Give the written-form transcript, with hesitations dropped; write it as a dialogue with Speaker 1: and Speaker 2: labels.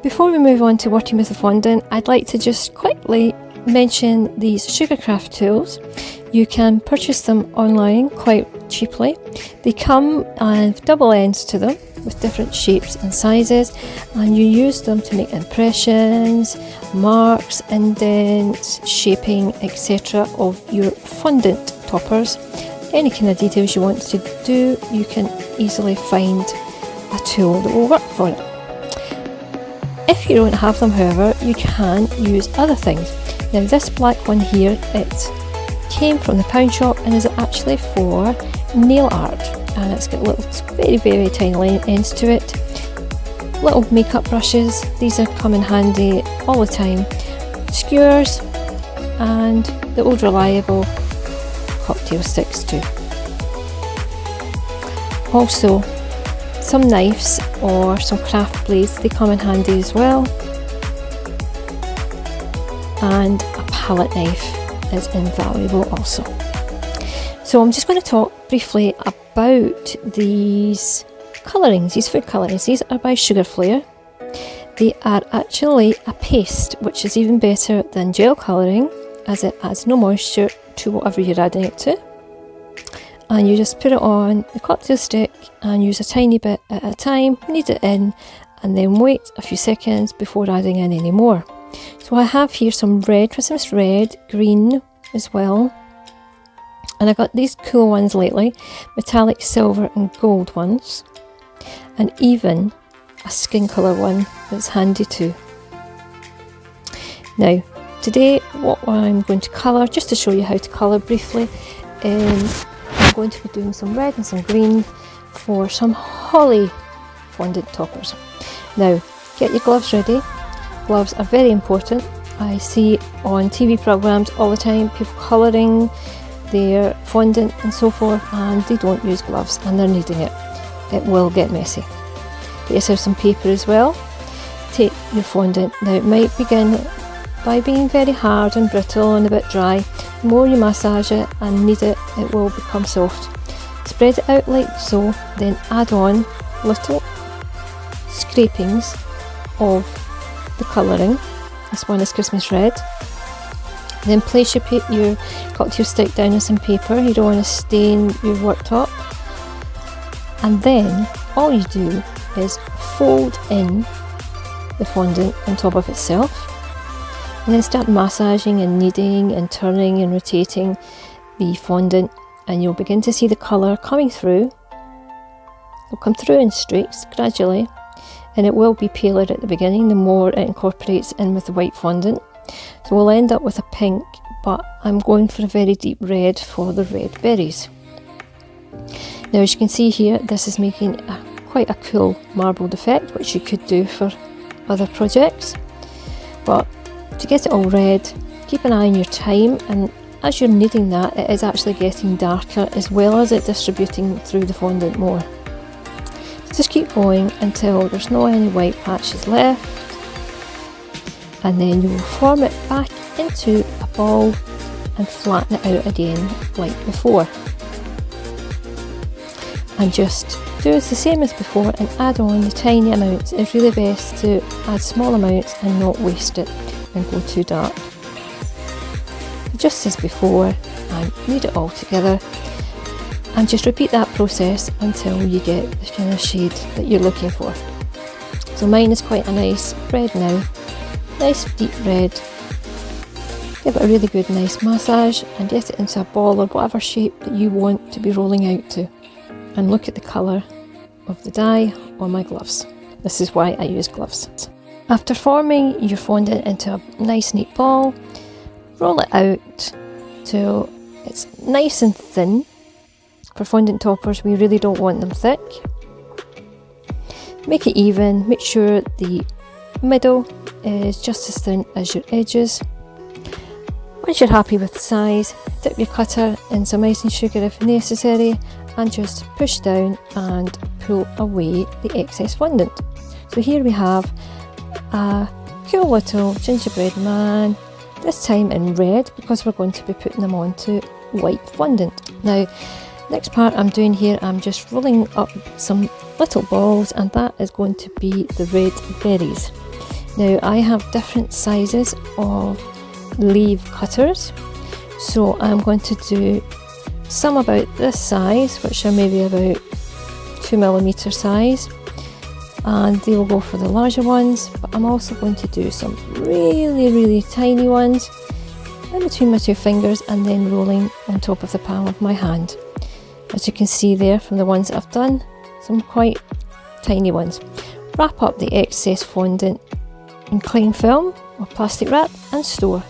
Speaker 1: Before we move on to working with the fondant, I'd like to just quickly mention these Sugarcraft tools. You can purchase them online quite cheaply. They come with double ends to them with different shapes and sizes, and you use them to make impressions, marks, indents, shaping, etc. of your fondant toppers. Any kind of details you want to do, you can easily find a tool that will work for it. If you don't have them, however, you can use other things. Now this black one here, it came from the pound shop and is actually for nail art, and it's got little very tiny ends to it. Little makeup brushes, these are come in handy all the time. Skewers and the old reliable cocktail sticks too. Also some knives or some craft blades, they come in handy as well, and a palette knife is invaluable also. So I'm just going to talk briefly about these colourings, these food colourings. These are by Sugarflair. They are actually a paste, which is even better than gel colouring as it adds no moisture to whatever you're adding it to. And you just put it on the cocktail stick and use a tiny bit at a time, knead it in, and then wait a few seconds before adding in any more. So I have here some red, Christmas red, green as well, and I got these cool ones lately, metallic silver and gold ones, and even a skin colour one that's handy too. Now today what I'm going to colour, just to show you how to colour briefly, I'm going to be doing some red and some green for some holly fondant toppers. Now get your gloves ready. Gloves are very important. I see on TV programmes all the time people colouring their fondant and so forth, and they don't use gloves and they're kneading it. It will get messy. Get yourself some paper as well. Take your fondant. Now it might begin by being very hard and brittle and a bit dry. The more you massage it and knead it, it will become soft. Spread it out like so, then add on little scrapings of the colouring. This one is Christmas red. Then place your cocktail stick down on some paper. You don't want to stain your worktop. And then all you do is fold in the fondant on top of itself, and then start massaging and kneading and turning and rotating the fondant, and you'll begin to see the colour coming through. It'll come through in streaks gradually, and it will be paler at the beginning the more it incorporates in with the white fondant. So we'll end up with a pink, but I'm going for a very deep red for the red berries. Now as you can see here, this is making quite a cool marbled effect, which you could do for other projects. But to get it all red, keep an eye on your time, and as you're kneading that, it is actually getting darker as well as it distributing through the fondant more. So just keep going until there's no any white patches left, and then you will form it back into a ball and flatten it out again like before. And just do the same as before and add on the tiny amounts. It's really best to add small amounts and not waste it and go too dark. Just as before, and knead it all together, and just repeat that process until you get the kind of shade that you're looking for. So mine is quite a nice red now, nice deep red. Give it a really good nice massage and get it into a ball or whatever shape that you want to be rolling out to. And look at the colour of the dye on my gloves. This is why I use gloves. After forming your fondant into a nice neat ball, roll it out till it's nice and thin. For fondant toppers, we really don't want them thick. Make it even, make sure the middle is just as thin as your edges. Once you're happy with the size, dip your cutter in some icing sugar if necessary, and just push down and pull away the excess fondant. So here we have a cool little gingerbread man, this time in red because we're going to be putting them onto white fondant. Now Next part I'm doing here, I'm just rolling up some little balls, and that is going to be the red berries. Now I have different sizes of leaf cutters, so I'm going to do some about this size, which are maybe about 2mm size, and they will go for the larger ones, but I'm also going to do some really tiny ones in between my two fingers and then rolling on top of the palm of my hand. As you can see there from the ones that I've done, some quite tiny ones. Wrap up the excess fondant in cling film or plastic wrap and store.